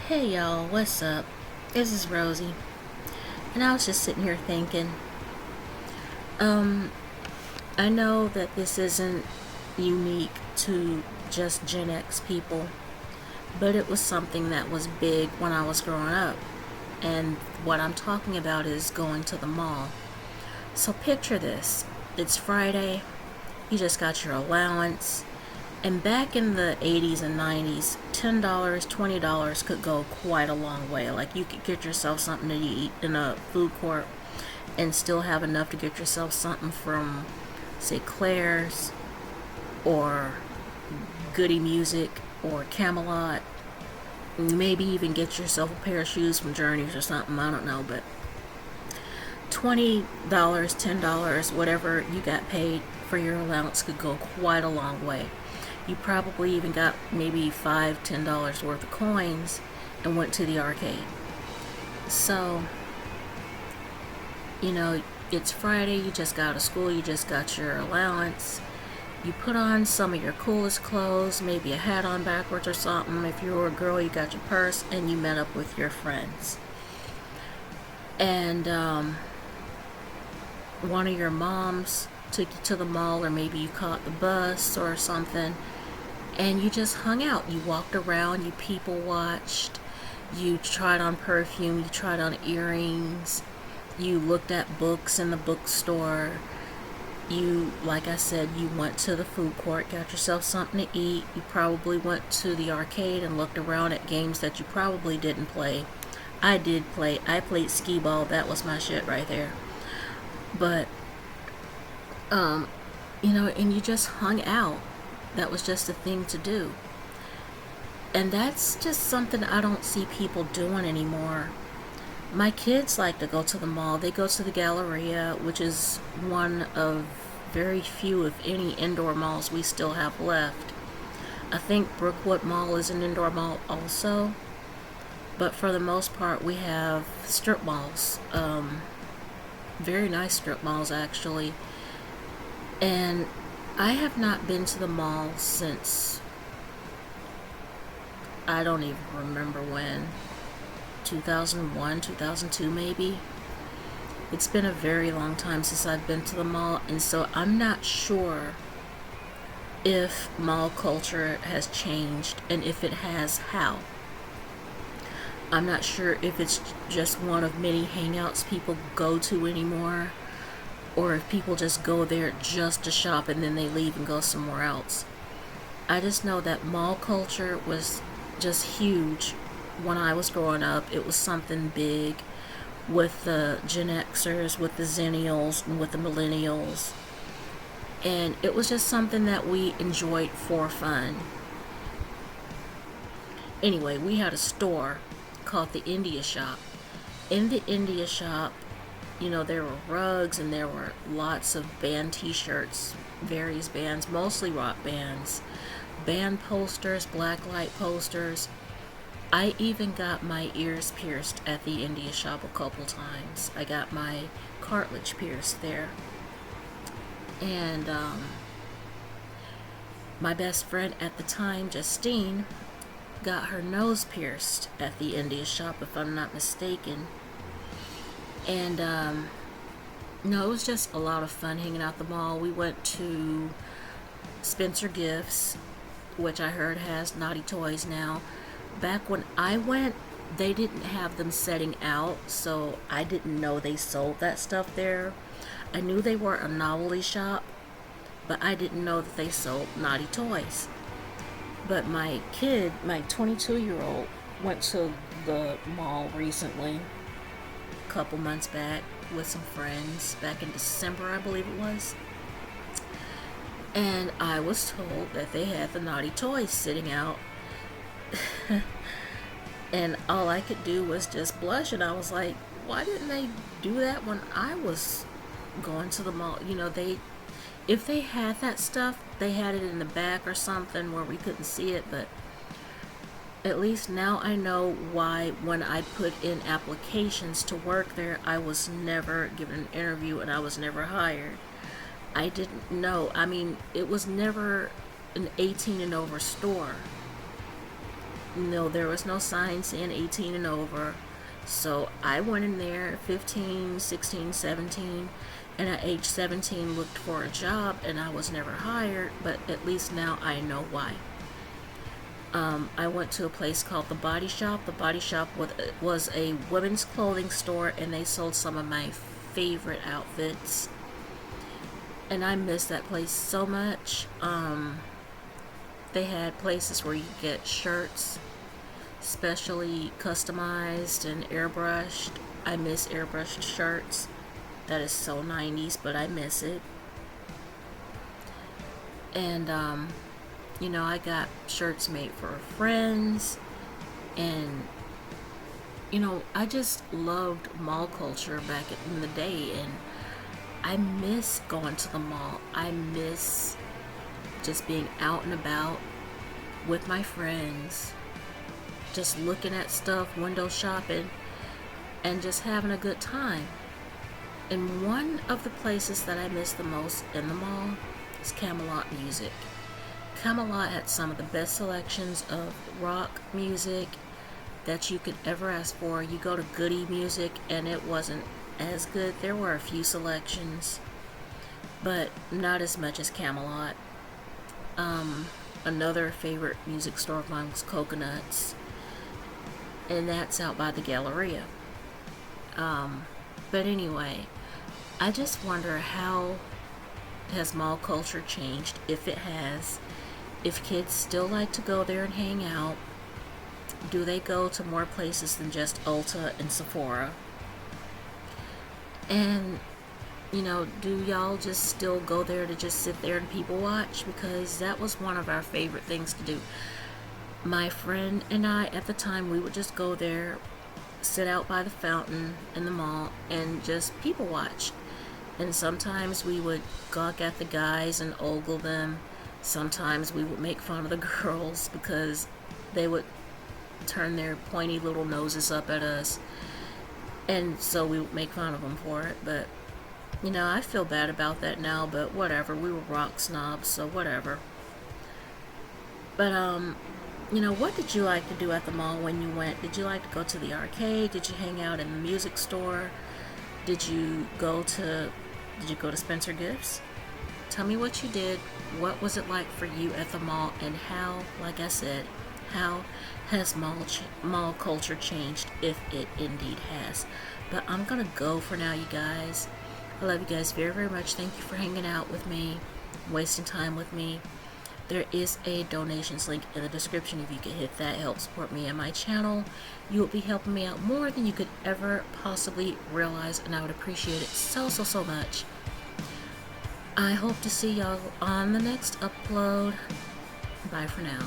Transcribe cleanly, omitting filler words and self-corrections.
Hey y'all, what's up? This is Rosie, and I was just sitting here thinking, um, I know that this isn't unique to just Gen X people, but it was something that was big when I was growing up. And what I'm talking about is going to the mall. So picture this. It's Friday, you just got your allowance, and back in the 80s and 90s, $10, $20 could go quite a long way. Like you could get yourself something to eat in a food court and still have enough to get yourself something from, say, Claire's or Goody Music or Camelot. Maybe even get yourself a pair of shoes from Journeys or something. I don't know, but $20, $10, whatever you got paid for your allowance could go quite a long way. You probably even got maybe $5, $10 worth of coins and went to the arcade. So, you know, it's Friday, you just got out of school, you just got your allowance. You put on some of your coolest clothes, maybe a hat on backwards or something. If you were a girl, you got your purse and you met up with your friends. And one of your moms took you to the mall, or maybe you caught the bus or something, and you just hung out. You walked around, you people watched, you tried on perfume, you tried on earrings, you looked at books in the bookstore. You, like I said, you went to the food court, got yourself something to eat. You probably went to the arcade and looked around at games that you probably didn't play. I did play. I played skee ball. That was my shit right there. But, and you just hung out. That was just a thing to do. And that's just something I don't see people doing anymore. My kids like to go to the mall. They go to the Galleria, which is one of very few, if any, indoor malls we still have left. I think Brookwood Mall is an indoor mall also. But for the most part, we have strip malls. Very nice strip malls, actually. And I have not been to the mall since, I don't even remember when. 2001, 2002 maybe. It's been a very long time since I've been to the mall, and so I'm not sure if mall culture has changed, and if it has, how. I'm not sure if it's just one of many hangouts people go to anymore, or if people just go there just to shop and then they leave and go somewhere else. I just know that mall culture was just huge when I was growing up. It was something big with the Gen Xers, with the Zennials, and with the Millennials. And it was just something that we enjoyed for fun. Anyway, we had a store called the India Shop. In the India Shop, there were rugs and there were lots of band t-shirts, various bands, mostly rock bands, band posters, blacklight posters. I even got my ears pierced at the India Shop a couple times. I got my cartilage pierced there. And my best friend at the time, Justine, got her nose pierced at the India Shop, if I'm not mistaken. And no, it was just a lot of fun hanging out the mall. We went to Spencer Gifts, which I heard has Naughty Toys now. Back when I went, they didn't have them setting out, so I didn't know they sold that stuff there. I knew they were a novelty shop, but I didn't know that they sold Naughty Toys. But my kid, my 22-year-old, went to the mall recently, a couple months back, with some friends, back in December, I believe it was. And I was told that they had the Naughty Toys sitting out. And all I could do was just blush, and I was like, why didn't they do that when I was going to the mall? If they had that stuff, they had it in the back or something where we couldn't see it. But at least now I know why when I put in applications to work there, I was never given an interview and I was never hired. I didn't know. I mean, it was never an 18 and over store. No, there was no sign saying 18 and over. So I went in there 15, 16, 17, and at age 17 looked for a job, and I was never hired, but at least now I know why. I went to a place called The Body Shop. The Body Shop was a women's clothing store, and they sold some of my favorite outfits. And I miss that place so much. They had places where you could get shirts specially customized and airbrushed. I miss airbrushed shirts. That is so 90s, but I miss it. And I got shirts made for friends, and I just loved mall culture back in the day, and I miss going to the mall. I miss just being out and about with my friends, just looking at stuff, window shopping, and just having a good time. And one of the places that I miss the most in the mall is Camelot Music. Camelot had some of the best selections of rock music that you could ever ask for. You go to Goody Music and it wasn't as good. There were a few selections, but not as much as Camelot. Another favorite music store of mine was Coconuts, and that's out by the Galleria. But anyway, I just wonder, how has mall culture changed, if it has? If kids still like to go there and hang out, do they go to more places than just Ulta and Sephora? And do y'all just still go there to just sit there and people watch? Because that was one of our favorite things to do. My friend and I, at the time, we would just go there, sit out by the fountain in the mall, and just people watch. And sometimes we would gawk at the guys and ogle them. Sometimes we would make fun of the girls because they would turn their pointy little noses up at us. And so we would make fun of them for it. But, I feel bad about that now, but whatever. We were rock snobs, so whatever. But, what did you like to do at the mall when you went? Did you like to go to the arcade? Did you hang out in the music store? Did you go to Spencer Gifts? Tell me what you did. What was it like for you at the mall, and how, like I said, how has mall culture changed, if it indeed has? But I'm gonna go for now, you guys. I love you guys very, very much. Thank you for hanging out with me, wasting time with me. There is a donations link in the description. If you could hit that, help support me and my channel. You will be helping me out more than you could ever possibly realize, and I would appreciate it so, so, so much. I hope to see y'all on the next upload. Bye for now.